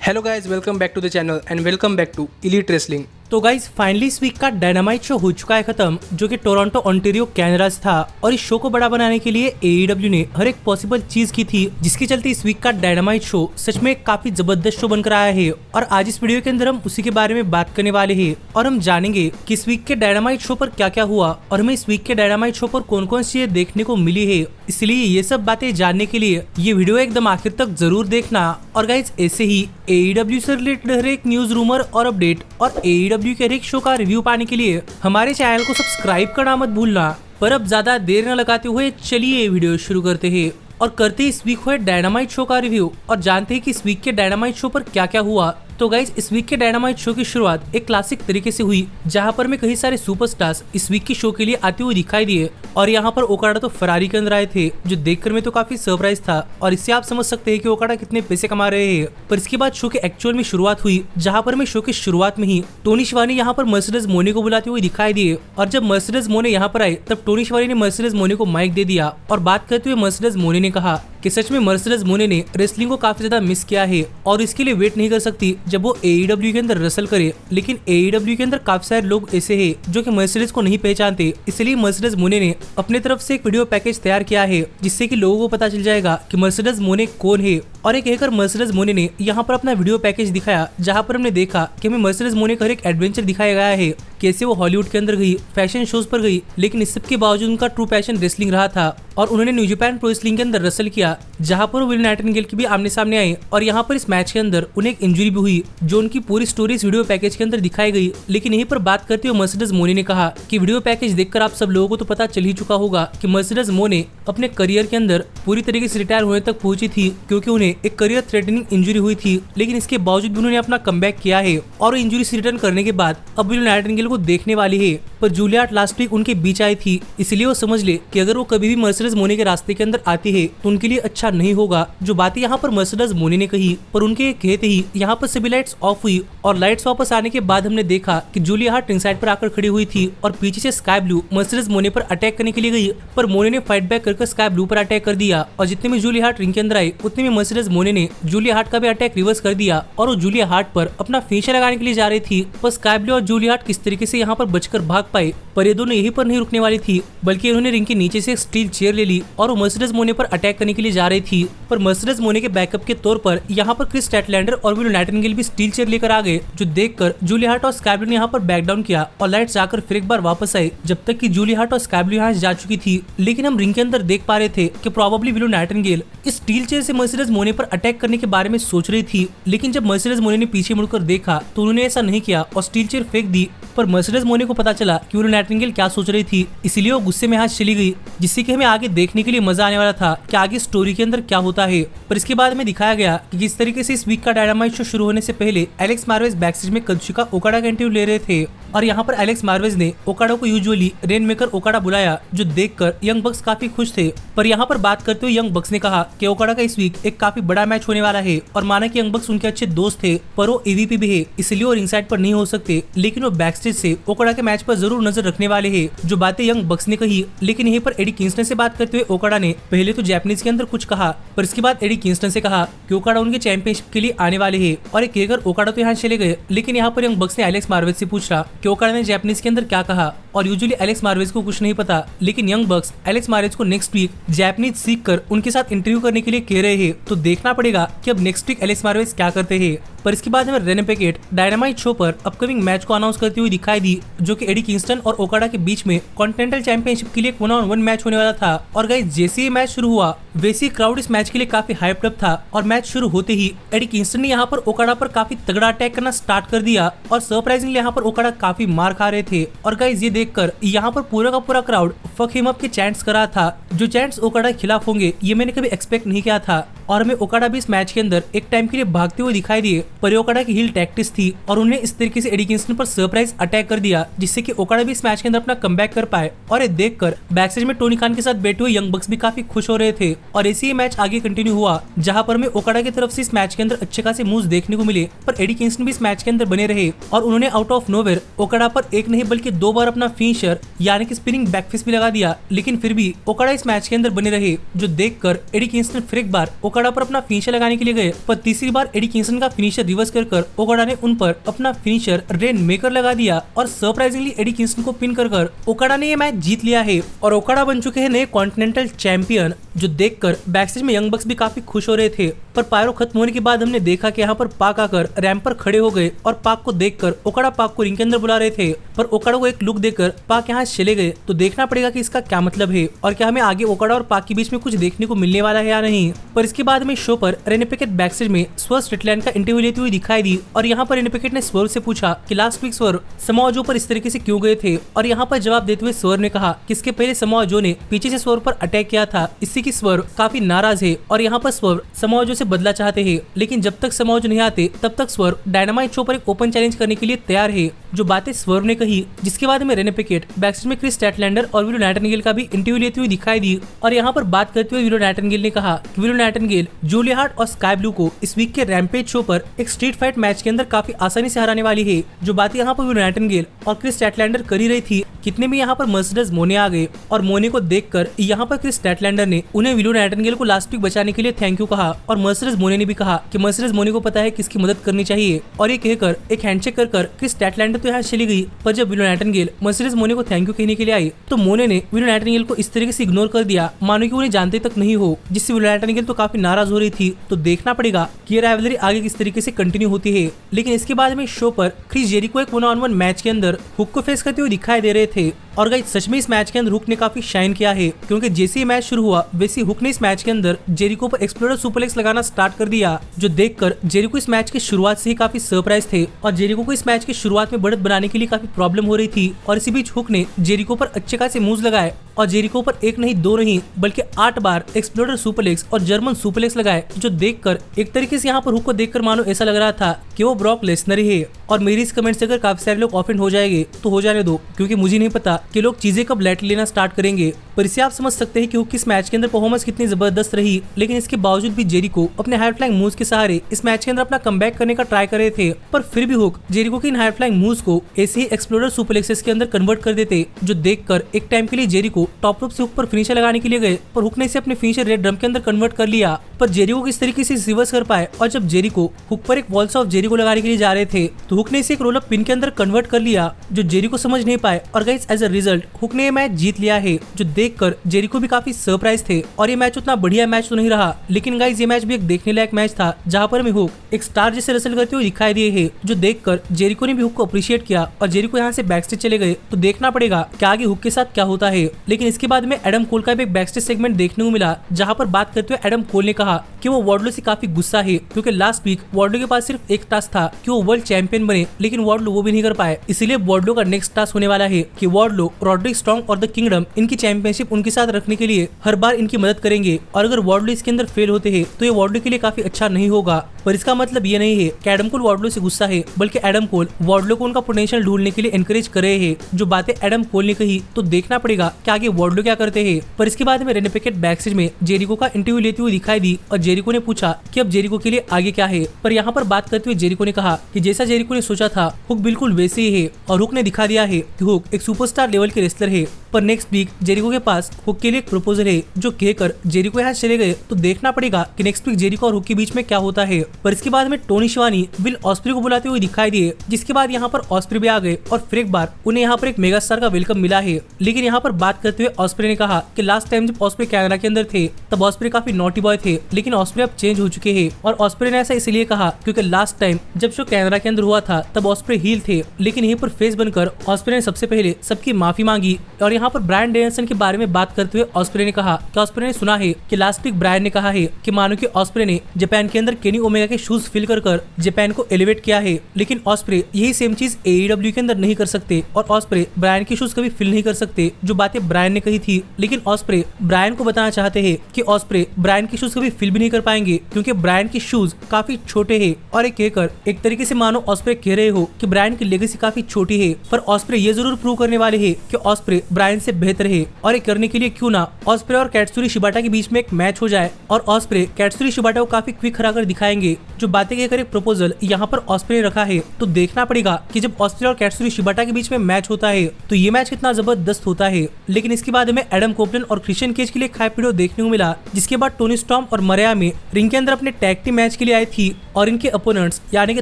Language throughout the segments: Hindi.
Hello guys, welcome back to the channel and welcome back to elite wrestling. तो गाइज फाइनली इस वीक का डायनामाइट शो हो चुका है खत्म, जो कि टोरंटो ओंटारियो कनाडा था। और इस शो को बड़ा बनाने के लिए AEW ने हर एक पॉसिबल चीज की थी, जिसके चलते इस वीक का डायनामाइट शो सच में काफी जबरदस्त शो बनकर आया है। और आज इस वीडियो के अंदर हम उसी के बारे में बात करने वाले हैं और हम जानेंगे कि इस वीक के डायनामाइट शो पर क्या क्या हुआ और हमें इस वीक के डायनामाइट शो पर कौन कौन सी चीजें देखने को मिली है। इसलिए ये सब बातें जानने के लिए ये वीडियो एकदम आखिर तक जरूर देखना। और गाइज ऐसे ही AEW से रिलेटेड हर एक न्यूज, रूमर और अपडेट और AEW के हर एक शो का रिव्यू पाने के लिए हमारे चैनल को सब्सक्राइब करना मत भूलना। पर अब ज्यादा देर न लगाते हुए चलिए वीडियो शुरू करते हैं और करते हैं इस वीक हुए डायनामाइट शो का रिव्यू और जानते हैं कि इस वीक के डायनामाइट शो पर क्या क्या हुआ। तो गाइज इस वीक के डायनामाइट शो की शुरुआत एक क्लासिक तरीके से हुई, जहां पर में कई सारे सुपरस्टार्स इस वीक की शो के लिए आते हुए दिखाई दिए। और यहाँ पर ओकाडा तो फरारी के अंदर आए थे, जो देखकर में तो काफी सरप्राइज था। और इससे आप समझ सकते हैं कि ओकाडा कितने पैसे कमा रहे हैं। पर इसके बाद शो के एक्चुअल में शुरुआत हुई, जहाँ पर में शो की शुरुआत में ही टोनी शिवानी यहाँ पर मर्सिडीज मोने को बुलाते हुए दिखाई दिए। और जब मर्सिडीज मोने यहाँ पर आए तब टोनी शिवानी ने मर्सिडीज मोने को माइक दे दिया और बात करते हुए मर्सिडीज मोने ने कहा कि सच में मर्सिडीज मोने ने रेसलिंग को काफी ज्यादा मिस किया है और इसके लिए वेट नहीं कर सकती जब वो AEW के अंदर रेसल करे। लेकिन AEW के अंदर काफी सारे लोग ऐसे हैं जो कि मर्सिडीज को नहीं पहचानते, इसलिए मर्सिडीज मोने ने अपने तरफ से एक वीडियो पैकेज तैयार किया है, जिससे कि लोगों को पता चल जाएगा कि मर्सिडीज मोने कौन है। और एक कहकर मर्सिडीज मोने ने यहाँ पर अपना वीडियो पैकेज दिखाया, जहाँ पर हमने देखा कि हमें मर्सिडीज मोने का एक एडवेंचर दिखाया गया है, कैसे वो हॉलीवुड के अंदर गई, फैशन शोज पर गई, लेकिन इस सब के बावजूद उनका ट्रू पैशन रेसलिंग रहा था। और उन्होंने न्यू जापान प्रो रेसलिंग के अंदर रेसल किया, जहाँ पर विल नाइटिंगेल की भी आमने सामने आई। और यहाँ पर इस मैच के अंदर उन्हें एक इंजरी भी हुई, जो उनकी पूरी स्टोरी इस वीडियो पैकेज के अंदर दिखाई गई। लेकिन यहीं पर बात करते हुए मर्सिडीज मोने ने कहा कि वीडियो पैकेज देखकर आप सब लोगों को तो पता चल ही चुका होगा कि मर्सिडीज मोने अपने करियर के अंदर पूरी तरीके से रिटायर होने तक पहुंची थी, क्योंकि उन्हें एक करियर थ्रेटनिंग इंजरी हुई थी। लेकिन इसके बावजूद भी उन्होंने अपना कमबैक किया है और इंजरी से रिटर्न करने के बाद अब विल नाइटिंगेल को देखने वाली है। पर जूलिया हार्ट लास्ट वीक उनके बीच आई थी, इसलिए वो समझ ले कि अगर वो कभी भी मर्सिडीज मोने के रास्ते के अंदर आती है तो उनके लिए अच्छा नहीं होगा। जो बातें यहाँ पर मर्सिडीज मोने ने कही, पर उनके कहते ही यहाँ पर सभी लाइट्स ऑफ हुई। और लाइट्स वापस आने के बाद हमने देखा कि जूलिया हार्ट रिंग साइड पर आकर खड़ी हुई थी और पीछे से स्काई ब्लू मर्सिडीज मोने पर अटैक करने के लिए गई, पर मोने ने फाइट बैक करके स्काई ब्लू पर अटैक कर दिया। और जितने में जूलिया हार्ट रिंग के अंदर आई, उतने में मर्सिडीज मोने ने जूलिया हार्ट का भी अटैक रिवर्स कर दिया और वो जूलिया हार्ट पर अपना फिनिशर लगाने के लिए जा रही थी। पर स्काई ब्लू और जूलिया हार्ट किस तरीके से यहाँ पर बचकर भाग पाए। पर ये दोनों यहीं पर नहीं रुकने वाली थी, बल्कि उन्होंने रिंग के नीचे से एक स्टील चेयर ले ली और वो मर्सिडीज मोने पर अटैक करने के लिए जा रही थी। पर मर्सिडीज मोने के बैकअप के तौर पर यहाँ पर क्रिस स्टैटलैंडर और विल नाइटिंगेल भी स्टील चेयर लेकर आ गए, जो देखकर जूलिया हार्ट और स्काई ब्लू ने यहाँ पर बैक डाउन किया और लाइट्स जाकर फिर एक बार वापस आए, जब तक कि जूलिया हार्ट और स्काई ब्लू यहाँ जा चुकी थी। लेकिन हम रिंग के अंदर देख पा रहे थे कि प्रोबेबली विल नाइटिंगेल इस स्टील चेयर से मर्सिडीज मोने पर अटैक करने के बारे में सोच रही थी। लेकिन जब मर्सिडीज मोने ने पीछे मुड़कर देखा तो उन्होंने ऐसा नहीं किया और स्टील चेयर फेंक दी। पर मर्सिडीज मोने को पता चला कि विल नाइटिंगेल क्या सोच रही थी, इसलिए वो गुस्से में यहाँ चली गई, जिससे कि हमें आगे देखने के लिए मजा आने वाला था कि आगे स्टोरी के अंदर क्या होता है। पर इसके बाद हमें दिखाया गया कि किस तरीके से इस वीक का डायनामाइट शो शुरू होने से पहले एलेक्स मार्वेज बैकस्टेज में काजुचिका ओकाडा का इंटरव्यू ले रहे थे। और यहाँ पर एलेक्स मार्वेज ने ओकाडा को यूजुअली रेन मेकर ओकाडा बुलाया, जो देखकर यंग बक्स काफी खुश थे। पर यहाँ पर बात करते हुए यंग बक्स ने कहा कि ओकाडा का इस वीक एक काफी बड़ा मैच होने वाला है और माना कि यंग बक्स उनके अच्छे दोस्त थे, पर वो EVP भी है, इसलिए वो रिंग साइड पर नहीं हो सकते। लेकिन वो बैकस्टेज से ओकाडा के मैच पर जरूर नजर रखने वाले हैं, जो बातें यंग बक्स ने कही। लेकिन यहीं पर एडी किंगस्टन से बात करते हुए ओकाडा ने पहले तो जापानीज के अंदर कुछ कहा, पर इसके बाद एडी किंगस्टन से कहा कि ओकाडा उनके चैंपियनशिप के लिए आने वाले हैं। और एक कहकर ओकाडा तो यहाँ चले गए। लेकिन यहाँ पर यंग बक्स ने एलेक्स मार्वेज से पूछा कि ओकाडा ने जापानीज के अंदर क्या कहा। और यूजुअली एलेक्स मार्वेज को कुछ नहीं पता, लेकिन यंग बक्स एलेक्स मार्वेज को नेक्स्ट वीक जापानीज सीख कर उनके साथ इंटरव्यू करने के लिए कह रहे हैं। तो देखना पड़ेगा कि अब नेक्स्ट वीक एलेक्स मार्वेज क्या करते हैं। पर इसके बाद हमें रेने पैकेट डायनामाइट शो पर अपकमिंग मैच को अनाउंस करती हुई दिखाई दी, जो कि एडी किंगस्टन और ओकाडा के बीच में कॉन्टिनेंटल चैंपियनशिप के लिए 1-on-1 मैच होने वाला था। और गाइस जैसे ही मैच शुरू हुआ, वैसे ही क्राउड इस मैच के लिए काफी हाइप्ड अप था। और मैच शुरू होते ही एडी किंगस्टन ने यहाँ पर ओकाडा पर काफी तगड़ा अटैक करना स्टार्ट कर दिया और सरप्राइजिंगली यहाँ पर ओकाडा काफी मार खा रहे थे। और गाइस ये देखकर यहाँ पर पूरा का पूरा क्राउड फक हिम अप के चैंट्स कर रहा था, जो चैंट्स ओकाडा के खिलाफ होंगे ये मैंने कभी एक्सपेक्ट नहीं किया था। और हमें ओकाडा भी इस मैच के अंदर एक टाइम के लिए भागते हुए दिखाई दिए, पर ओकाडा की हील टैक्टिक्स थी और उन्हें इस तरीके से एडी किंगस्टन पर सरप्राइज अटैक कर दिया, जिससे कि ओकाडा भी इस मैच के अंदर अपना कमबैक कर पाए। और ये देखकर बैकस्टेज में टोनी खान के साथ बैठे हुए यंग बक्स भी काफी खुश हो रहे थे। और ऐसे ही मैच आगे कंटिन्यू हुआ, जहां पर हमें ओकाडा की तरफ से इस मैच के अंदर अच्छे खासे मूव्स देखने को मिले, पर एडी किंगस्टन भी इस मैच के अंदर बने रहे और उन्होंने आउट ऑफ नोवेयर ओकाडा पर एक नहीं बल्कि 2 बार अपना फिनिशर यानी कि स्पिनिंग बैकफिस्ट भी लगा दिया। लेकिन फिर भी ओकाडा इस मैच के अंदर बने रहे, जो देखकर एडी किंगस्टन फिर एक बार ओकाडा पर अपना फिनिशर लगाने के लिए गए, पर तीसरी बार एडी किंगस्टन का फिनिशर रिवर्स कर ओकाडा ने उन पर अपना फिनिशर रेन मेकर लगा दिया और सरप्राइजिंगली एडी किंगस्टन को पिन कर ओकाडा ने ये मैच जीत लिया है और ओकाडा बन चुके हैं नए कॉन्टिनेंटल चैंपियन, जो देखकर बैकस्टेज में यंग बक्स भी काफी खुश हो रहे थे। पर पायरो खत्म होने के बाद हमने देखा कि यहाँ पर पाक आकर रैंप पर खड़े हो गए और पाक को देखकर ओकाडा पाक को रिंग के अंदर बुला रहे थे, पर ओकाडा को एक लुक देकर पाक यहाँ चले गए। तो देखना पड़ेगा कि इसका क्या मतलब है और क्या हमें आगे ओकाडा और पाक के बीच में कुछ देखने को मिलने वाला है या नहीं। पर इसके बाद में शो पर रेने पिकेट बैकस्टेज में स्वर्व स्ट्रिकलैंड का इंटरव्यू लेती हुई दिखाई दी और यहाँ पर रेने पिकेट ने स्वर्व से पूछा कि last week swerve Samoa Joe पर इस तरीके से क्यों गए थे, और यहाँ पर जवाब देते हुए स्वर्व ने कहा कि इसके पहले समोआ जो ने पीछे से स्वर्व पर अटैक किया था, इससे कि स्वर्व काफी नाराज है और यहाँ पर स्वर्व समोआ जो से बदला चाहते हैं, लेकिन जब तक समोआ जो नहीं आते तब तक स्वर्व डायनामाइट शो पर एक ओपन चैलेंज करने के लिए तैयार है। जो बातें स्वर्व ने कही, जिसके बाद में रेने पिकेट बैकस्टेज में क्रिस स्टैटलैंडर और विलो नाइटिंगेल का भी इंटरव्यू लेती हुई दिखाई दी और यहाँ पर बात करते हुए विलो नाइटिंगेल ने कहा कि विलो नाइटिंगेल जूलिया हार्ट और स्काई ब्लू को इस वीक के रैम्पेज शो पर एक स्ट्रीट फाइट मैच के अंदर काफी आसानी से हराने वाली है। जो बातें यहाँ पर विलो नाइटिंगेल और क्रिस स्टैटलैंडर कर ही रही थी, कितने में यहाँ पर मर्सिडीज मोने आ गए और मोने को देखकर यहाँ पर क्रिस स्टैटलैंडर ने उन्हें विलो नाइटिंगेल को लास्ट वीक बचाने के लिए थैंक यू कहा और मर्सिडीज मोने ने भी कहा कि मर्सिडीज मोने को पता है किसकी मदद करनी चाहिए, और ये कहकर एक हैंडशेक कर क्रिस स्टैटलैंडर तो यहाँ चली गई। पर जब विलो नाइटिंगेल मर्सिडीज मोने को थैंक यू कहने के लिए आई तो मोने ने विलो नाइटिंगेल को इस तरीके से इग्नोर कर दिया मानो कि उन्हें जानते तक नहीं हो, जिससे विलो नाइटिंगेल तो काफी नाराज हो रही थी। तो देखना पड़ेगा कि ये राइवलरी आगे किस तरीके से कंटिन्यू होती है। लेकिन इसके बाद में शो पर क्रिस जेरिको एक 1-on-1 मैच के अंदर हुक को फेस करते हुए दिखाई दे रहे थे और गाइस सच में इस मैच के अंदर हुक ने काफी शाइन किया है, क्योंकि जैसे ही मैच शुरू हुआ वैसे हुक ने इस मैच के अंदर जेरिको पर एक्सप्लोडर सुपरलेक्स लगाना स्टार्ट कर दिया, जो देखकर जेरिको इस मैच की शुरुआत से ही काफी सरप्राइज थे और जेरिको को इस मैच की शुरुआत में बढ़त बनाने के लिए काफी प्रॉब्लम हो रही थी। और इसी बीच हुक ने जेरिको पर अच्छे खासे मूव्स लगाए और जेरिको पर एक नहीं दो नहीं बल्कि 8 बार एक्सप्लोडर सुपरलेक्स और जर्मन सुपरलेक्स लगाए, जो देखकर एक तरीके से यहाँ पर हुक को देखकर मानो ऐसा लग रहा था कि वो ब्रॉक लेसनर ही है। और मेरी इस कमेंट से अगर काफी सारे लोग ऑफेंड हो जाएंगे तो हो जाने दो, क्योंकि मुझे नहीं पता कि लोग चीजें कब लाइटली लेना स्टार्ट करेंगे। पर इससे आप समझ सकते हैं कि हुक इस मैच के अंदर परफॉर्मेंस कितनी जबरदस्त रही, लेकिन इसके बावजूद भी जेरिको अपने हाई फ्लाइंग मूव्स के सहारे इस मैच के अंदर अपना कमबैक करने का ट्राई कर रहे थे, पर फिर भी हुक जेरिको की इन हाई फ्लाइंग मूव्स को ऐसे ही एक्सप्लोडर सुपरलेक्सेस के अंदर कन्वर्ट कर देते, जो देखकर एक टाइम के लिए जेरिको टॉप रोप से हुक पर फिनिशर लगाने के लिए गए, पर हुक ने इसे अपने फिनिशर रेड ड्रम के अंदर कन्वर्ट कर लिया। पर जेरिको किस तरीके से रिवर्स कर पाए, और जब जेरिको हुक पर एक वॉल्स ऑफ जेरिको लगाने के लिए जा रहे थे तो हुक ने इसे एक रोल अप पिन के अंदर कन्वर्ट कर लिया, जो जेरिको समझ नहीं पाए और guys as a result Hook ने ये मैच जीत लिया है, जो देखकर जेरिको भी काफी सरप्राइज थे। और ये मैच उतना बढ़िया मैच तो नहीं रहा, लेकिन गाइस ये मैच भी एक देखने लायक मैच था, जहाँ पर हमें हुक एक स्टार जैसे रसल करते हुए दिखाई दिए है, जो देखकर जेरिको ने भी हुक को अप्रिशिएट किया और जेरिको यहाँ से बैकस्टेज चले गए। तो देखना पड़ेगा कि आगे हुक के साथ क्या होता है। लेकिन इसके बाद में एडम कोल का भी एक बैकस्टेज सेगमेंट देखने को मिला, जहाँ पर बात करते हुए एडम कोल ने कहा कि वो वार्डलो से काफी गुस्सा है, क्योंकि लास्ट वीक वार्डलो के पास सिर्फ एक टास्क था कि वो वर्ल्ड चैंपियन बने, लेकिन वार्डलो वो भी नहीं कर पाए। इसीलिए वार्डलो का नेक्स्ट टास्क होने वाला है कि वार्डलो, रॉड्रिक स्ट्रॉन्ग और द किंगडम इनकी चैंपियनशिप उनके साथ रखने के लिए हर बार इनकी मदद करेंगे, और अगर वार्डलो इसके अंदर फेल होते हैं तो ये वार्डलो के लिए काफी अच्छा नहीं होगा। पर इसका मतलब ये नहीं है कि एडम कोल वार्डलो से गुस्सा है, बल्कि एडम कोल वार्डलो को उनका पोटेंशियल ढूंढने के लिए एनकरेज कर रहे हैं, जो बातें एडम कोल ने कही। तो देखना पड़ेगा कि आगे वार्डलो क्या करते हैं। पर इसके बाद में रेने पिकेट बैकस्टेज में जेरिको का इंटरव्यू लेती हुई दिखाई दी और जेरिको ने पूछा कि अब जेरिको के लिए आगे क्या है। पर यहाँ पर बात करते हुए जेरिको ने कहा कि जैसा जेरिको ने सोचा था हुक बिल्कुल वैसे ही है, और हुक ने दिखा दिया है कि हुक एक सुपरस्टार लेवल के रेसलर है। पर नेक्स्ट वीक जेरिको के पास हुक के लिए एक प्रपोजल है, जो कहकर जेरिको यहाँ चले गए। तो देखना पड़ेगा कि नेक्स्ट वीक जेरिको और हुक के बीच में क्या होता है। पर इसके बाद में टोनी शिवानी विल ऑस्प्रे को बुलाते हुए दिखाई दिए, जिसके बाद यहाँ पर ऑस्प्रे भी आ गए और फिर एक बार उन्हें यहाँ पर एक मेगा स्टार का वेलकम मिला है। लेकिन यहाँ पर बात करते हुए ऑस्प्रे ने कहा कि लास्ट टाइम जब ऑस्प्रे कैनेडा के अंदर थे तब ऑस्प्रे काफी नॉटी बॉय थे, लेकिन ऑस्प्रे अब चेंज हो चुके हैं। और ऑस्प्रे ने ऐसा इसलिए कहा क्योंकि लास्ट टाइम जब शो कैनेडा के अंदर हुआ था तब ऑस्प्रे हील थे, लेकिन यहीं पर फेस बनकर ऑस्प्रे ने सबसे पहले सबकी माफी मांगी। और यहाँ पर ब्रायन डेनियल्सन के बारे में बात करते हुए ऑस्प्रे ने कहा कि ऑस्प्रे ने सुना है कि लास्ट वीक ब्रायन ने कहा है कि मानो कि ऑस्प्रे ने जापान के अंदर केनी ओमेगा के शूज फिल कर जापान को एलिवेट किया है, लेकिन ऑस्प्रे यही सेम चीज AEW के अंदर नहीं कर सकते और ऑस्प्रे ब्रायन के शूज कभी फिल नहीं कर सकते, जो बातें ब्रायन ने कही थी। लेकिन ऑस्प्रे ब्रायन को बताना चाहते हैं कि ऑस्प्रे ब्रायन के शूज कभी फिल भी नहीं कर पाएंगे, क्योंकि ब्रायन के शूज काफी छोटे हैं। और एक कहकर एक तरीके से मानो ऑस्प्रे कह रहे हो कि ब्रायन की लेगेसी काफी छोटी है, पर ऑस्प्रे ये जरूर प्रूव करने वाले हैं कि ऑस्प्रे ब्रायन ब्रायन से बेहतर है और ये करने के लिए क्यों ना ऑस्प्रे और कात्सुरी शिबाटा के बीच में एक मैच हो जाए और ऑस्प्रे कात्सुरी शिबाटा को काफी क्विक हराकर दिखाएंगे। जो बातें कहकर एक प्रपोजल यहाँ पर ऑस्प्रे ने रखा है, तो देखना पड़ेगा कि जब ऑस्प्रे और कात्सुरी शिबाटा के बीच में मैच होता है तो ये मैच कितना जबरदस्त होता है। लेकिन इसके बाद हमें एडम कोपलैंड और क्रिश्चियन केज के लिए एक हाइप वीडियो देखने को मिला, जिसके बाद टोनी स्टॉर्म और मरिया में रिंग के अंदर अपने टैग टीम मैच के लिए आई थी और इनके अपोनेंट्स यानी कि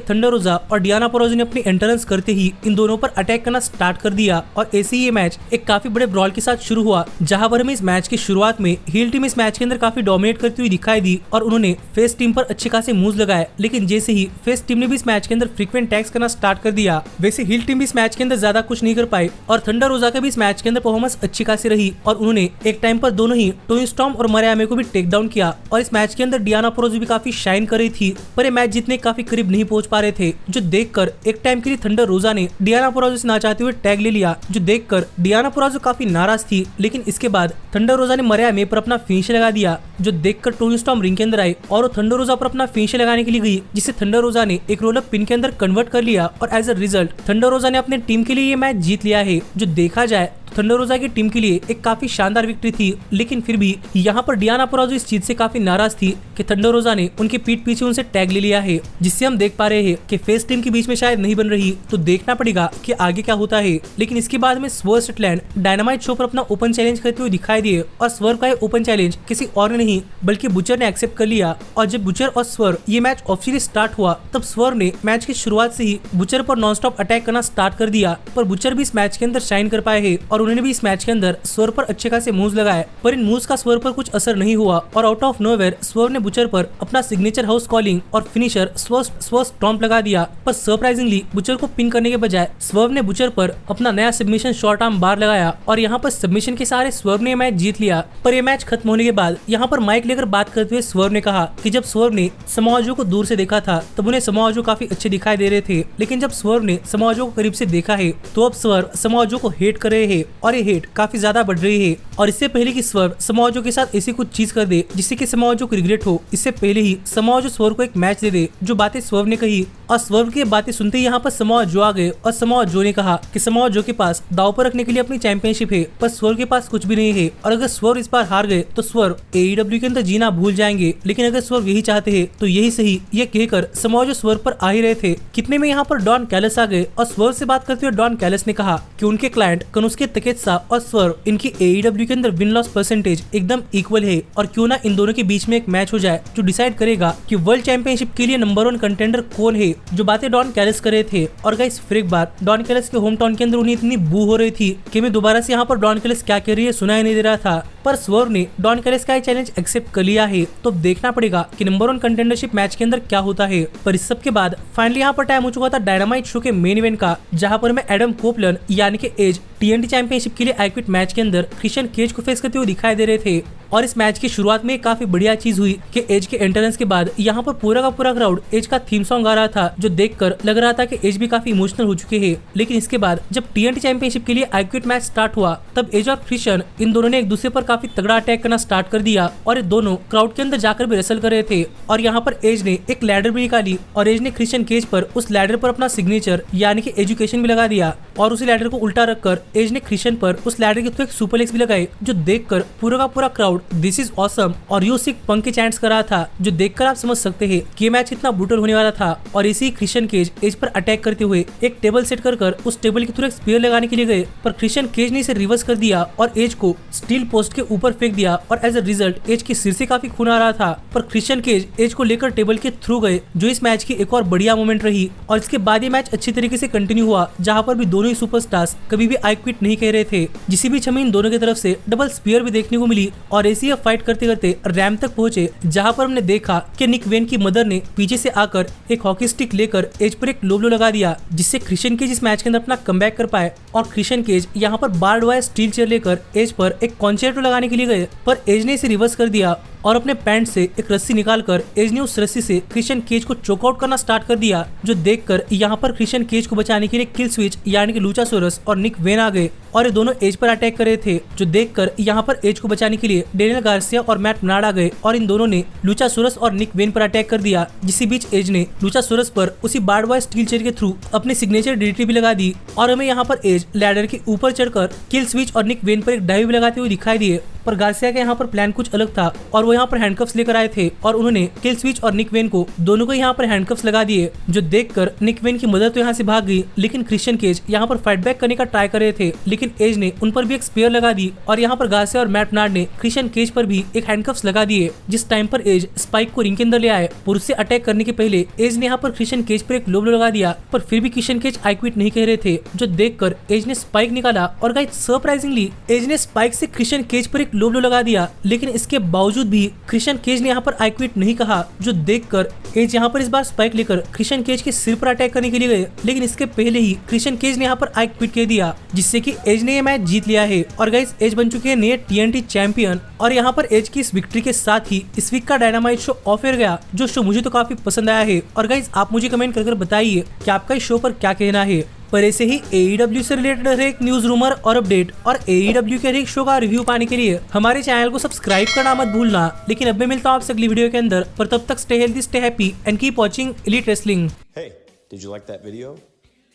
थंडर रोजा और डियाना पेराइजो ने अपनी एंट्रेंस करते ही इन दोनों पर अटैक करना स्टार्ट कर दिया और ऐसे ही ये मैच एक काफी बड़े ब्रॉल के साथ शुरू हुआ, जहां पर हमें इस मैच की शुरुआत में हील टीम इस मैच के अंदर काफी डोमिनेट करती हुई दिखाई दी और उन्होंने फेस टीम पर अच्छे खासे मूव्स लगाए। लेकिन जैसे ही फेस टीम ने भी इस मैच के अंदर फ्रीक्वेंट टैग्स करना स्टार्ट कर दिया, वैसे हील टीम भी इस मैच के अंदर ज्यादा कुछ नहीं कर पाई और थंडर रोजा का भी इस मैच के अंदर परफॉर्मेंस अच्छी खासी रही और उन्होंने एक टाइम पर दोनों ही टोनी स्टॉर्म और मरिया में को भी टेक डाउन किया और इस मैच के अंदर डियाना पेराइजो भी काफी शाइन कर रही थी, पर ये मैच जीतने काफी करीब नहीं पहुंच पा रहे थे। जो देखकर एक टाइम के लिए थंडर रोजा ने डियाना पेराइजो से ना चाहते हुए टैग ले लिया, जो देखकर डियाना पेराइजो काफी नाराज थी। लेकिन इसके बाद थंडर रोजा ने मरिया में पर अपना फिनिशर लगा दिया, जो देखकर टोनी स्टॉर्म रिंग के अंदर आए और वो थंडर रोजा पर अपना फिनिशर लगाने के लिए गई, जिसे थंडर रोजा ने एक रोल अप पिन के अंदर कन्वर्ट कर लिया और एज अ रिजल्ट थंडर रोजा ने अपने टीम के लिए ये मैच जीत लिया है। जो देखा जाए थंडर रोजा की टीम के लिए एक काफी शानदार विक्ट्री थी, लेकिन फिर भी यहाँ पर डियाना पेराइजो इस चीज से काफी नाराज थी कि थंडर रोजा ने उनके पीठ पीछे उनसे टैग ले लिया है, जिससे हम देख पा रहे हैं कि फेस टीम के बीच में शायद नहीं बन रही। तो देखना पड़ेगा कि आगे क्या होता है। लेकिन इसके बाद में स्वर्व स्विट्जरलैंड डायनामाइट शो पर अपना ओपन चैलेंज करते हुए दिखाई दिए और स्वर्व का ओपन चैलेंज किसी और ने नहीं बल्कि बुचर ने एक्सेप्ट कर लिया। और जब बुचर और स्वर्व ये मैच ऑफिशियली स्टार्ट हुआ, तब स्वर्व ने मैच की शुरुआत से ही बुचर पर नॉनस्टॉप अटैक करना स्टार्ट कर दिया, पर बुचर भी इस मैच के अंदर शाइन कर पाए हैं और उन्होंने भी इस मैच के अंदर स्वर्व पर अच्छे खासे मूव्स लगाए, पर इन मूव्स का स्वर्व पर कुछ असर नहीं हुआ और आउट ऑफ नोवेयर स्वर्व ने बुचर पर अपना सिग्नेचर हाउस कॉलिंग और फिनिशर स्वर्व स्टॉम्प लगा दिया। पर सरप्राइजिंगली बुचर को पिन करने के बजाय स्वर्व ने बुचर पर अपना नया सबमिशन शॉर्ट आर्म बार लगाया और यहाँ पर सबमिशन के सहारे स्वर्व ने मैच जीत लिया। पर यह मैच खत्म होने के बाद यहाँ पर माइक लेकर बात करते हुए स्वर्व ने कहा कि जब स्वर्व ने समोआ जो को दूर से देखा था तब उन्हें समोआ जो काफी अच्छे दिखाई दे रहे थे, लेकिन जब स्वर्व ने समोआ जो को करीब से देखा है तो अब स्वर्व समोआ जो को हेट कर रहे हैं और ये हेट काफी ज्यादा बढ़ रही है। और इससे पहले कि स्वर्व समोआ जो के साथ ऐसी कुछ चीज कर दे जिससे कि समोआ जो को रिग्रेट हो, इससे पहले ही समोआ जो स्वर्व को एक मैच दे दे। जो बातें स्वर्व ने कही और स्वर्व की बातें सुनते ही यहाँ पर समोआ जो आ गए और समोआ जो ने कहा कि समोआ जो के पास दाव पर रखने के लिए अपनी चैंपियनशिप है, पर स्वर्व के पास कुछ भी नहीं है और अगर स्वर्व इस बार हार गए तो स्वर्व AEW के अंदर जीना भूल जाएंगे। लेकिन अगर स्वर्व यही चाहते हैं तो यही सही, ये कहकर समोआ जो स्वर्व पर आ ही रहे थे। कितने में यहाँ पर डॉन कैलस आ गए और स्वर्व से बात करते हुए डॉन कैलस ने कहा कि उनके क्लाइंट कनुस्के तकेत्सा और स्वर्व इनकी AEW के अंदर विन लॉस परसेंटेज एकदम इक्वल है और क्यों ना इन दोनों के बीच में एक मैच हो जाए जो डिसाइड करेगा कि वर्ल्ड चैंपियनशिप के लिए नंबर 1 कंटेंडर कौन है। जो बातें डॉन कैलस कर रहे थे और गाइस फिर एक बार डॉन कैलस के होम टाउन के अंदर उन्हें इतनी बू हो रही थी कि मैं दोबारा से यहाँ पर डॉन कैलस क्या कह रही है सुनाई नहीं दे रहा था, पर स्वर्व ने डॉन कैलस का चैलेंज एक्सेप्ट कर लिया है। तो देखना पड़ेगा कि नंबर 1 कंटेंडरशिप मैच के अंदर क्या होता है। पर इस सब के बाद फाइनली यहाँ पर टाइम हो चुका था डायनामाइट शो के मेन इवेंट का, जहाँ पर मैं एडम कोपलैंड यानी कि एज TNT चैंपियनशिप के लिए आई क्विट मैच के अंदर क्रिश्चियन केज को फेस करते हुए दिखाई दे रहे थे। और इस मैच की शुरुआत में काफी बढ़िया चीज हुई कि एज के एंट्रेंस के बाद यहाँ पर पूरा का पूरा क्राउड एज का थीम सॉन्ग गा रहा था, जो देखकर लग रहा था कि एज भी काफी इमोशनल हो चुके हैं। लेकिन इसके बाद जब TNT चैंपियनशिप के लिए आई क्विट मैच स्टार्ट हुआ, तब एज और क्रिश्चियन इन दोनों ने एक दूसरे पर काफी तगड़ा अटैक करना स्टार्ट कर दिया और ये दोनों क्राउड के अंदर जाकर भी रेसल कर रहे थे। और यहाँ पर एज ने एक लैडर भी निकाली और एज ने क्रिश्चियन केज पर उस लैडर पर अपना सिग्नेचर यानी कि एजुकेशन भी लगा दिया और उसी लैडर को उल्टा रखकर एज ने क्रिश्चियन पर उस लैडर के थ्रू एक सुपरलेक्स भी लगाई, जो देखकर पूरा का पूरा क्राउड दिस इज ऑसम और यू सिक पंक के चैंट्स कर रहा था। जो देखकर आप समझ सकते हैं कि ये मैच इतना ब्रूटल होने वाला था। और इसी क्रिश्चियन केज एज पर अटैक करते हुए एक टेबल सेट कर उस टेबल के थ्रू एक स्पीयर लगाने के लिए गए, पर क्रिश्चियन केज ने इसे रिवर्स कर दिया और एज को स्टील पोस्ट के ऊपर फेंक दिया और एज अ रिजल्ट एज के सिर से काफी खून आ रहा था। पर क्रिश्चियन केज एज को लेकर टेबल के थ्रू गए, जो इस मैच की एक और बढ़िया मोमेंट रही। और इसके बाद ये मैच अच्छी तरीके से कंटिन्यू हुआ, जहाँ पर भी दोनों ही सुपरस्टार्स कभी भी आई क्विट नहीं कह रहे थे। जिसी बीच हमें इन दोनों की तरफ से डबल स्पीयर भी देखने को मिली और ऐसी फाइट करते करते रैम तक पहुंचे, जहां पर हमने देखा कि निक वेन की मदर ने पीछे से आकर एक हॉकी स्टिक लेकर एज पर एक लो ब्लो लगा दिया, जिससे क्रिश्चियन केज इस मैच के अंदर अपना कमबैक कर पाए। और क्रिश्चियन केज यहाँ पर बार्ड वायर स्टील चेयर लेकर एज पर एक कॉन्चेर्टो लगाने के लिए गए, पर एज ने इसे रिवर्स कर दिया और अपने पैंट से एक रस्सी निकालकर एज ने उस रस्सी से क्रिश्चियन केज को चोकआउट करना स्टार्ट कर दिया। जो देखकर यहाँ पर क्रिश्चियन केज को बचाने के लिए किल स्विच यानी कि लूचासोरस और निक वेन आ गए और ये दोनों एज पर अटैक कर रहे थे, जो देखकर यहाँ पर एज को बचाने के लिए डेनियल गार्सिया और मैट मेनार्ड आ गए और इन दोनों ने लुचासोरस और निक वेन पर अटैक कर दिया। जिसी बीच एज ने लुचासोरस पर उसी बार्ड वायर स्टील चेयर के थ्रू अपने सिग्नेचर डीडीटी भी लगा दी और हमें यहाँ पर एज लैडर के ऊपर चढ़कर किल स्विच और निक वेन पर एक डाइव लगाते हुए दिखाई दिए। पर गार्सिया का यहाँ पर प्लान कुछ अलग था और वो यहाँ पर हैंडकफ्स लेकर आए थे और उन्होंने किल स्विच और निक वेन को दोनों को यहाँ पर हैंडकफ्स लगा दिए, जो देखकर निक वेन की मदद तो यहाँ से भाग गई, लेकिन क्रिश्चियन केज यहाँ पर फाइट बैक करने का ट्राई कर रहे थे, लेकिन एज ने उन पर भी एक स्पेयर लगा दी और यहाँ पर गार्सिया और मैट मेनार्ड ने क्रिश्चियन केज पर भी एक हैंडकफ्स लगा दिए। जिस टाइम पर एज स्पाइक को रिंग के अंदर ले आए और उससे अटैक करने के पहले एज ने यहाँ पर क्रिश्चियन केज पर एक लो ब्लो लगा दिया, पर फिर भी क्रिश्चियन केज आई क्विट नहीं कह रहे थे, जो देखकर एज ने स्पाइक निकाला और गाइस सरप्राइजिंगली एज ने स्पाइक से क्रिश्चियन केज पर एक लो ब्लो लगा दिया, लेकिन इसके बावजूद भी क्रिश्चियन केज ने यहाँ पर आई क्विट नहीं कहा, जो देखकर एज यहाँ पर इस बार स्पाइक लेकर क्रिश्चियन केज के सिर पर अटैक करने के लिए गए, लेकिन इसके पहले ही क्रिश्चियन केज ने यहाँ पर आई क्विट कह दिया, जिससे कि एज ने ये मैच जीत लिया है और गाइस एज बन चुके हैं नए TNT चैंपियन। और यहाँ पर एज की इस विक्ट्री के साथ ही इस वीक का डायनामाइट शो ऑफ एयर गया, जो शो मुझे तो काफी पसंद आया है। और गाइस आप मुझे कमेंट कर बताइए कि आपका इस शो पर क्या कहना है। पर ऐसे ही AEW से रिलेटेड हर एक न्यूज रूमर और अपडेट और AEW के हर एक शो का रिव्यू पाने के लिए हमारे चैनल को सब्सक्राइब करना मत भूलना। लेकिन अब मैं मिलता हूँ आपसे अगली वीडियो के अंदर, पर तब तक stay healthy, stay happy and keep watching elite wrestling. Hey, did you like that video?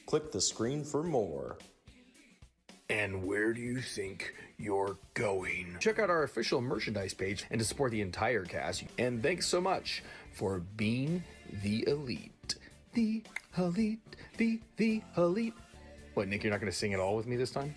Click the screen for more. And where do you think you're going? Check out our official merchandise page and to support the entire cast. And thanks so much for being the elite. The elite. The elite. What, Nick, you're not going to sing it all with me this time?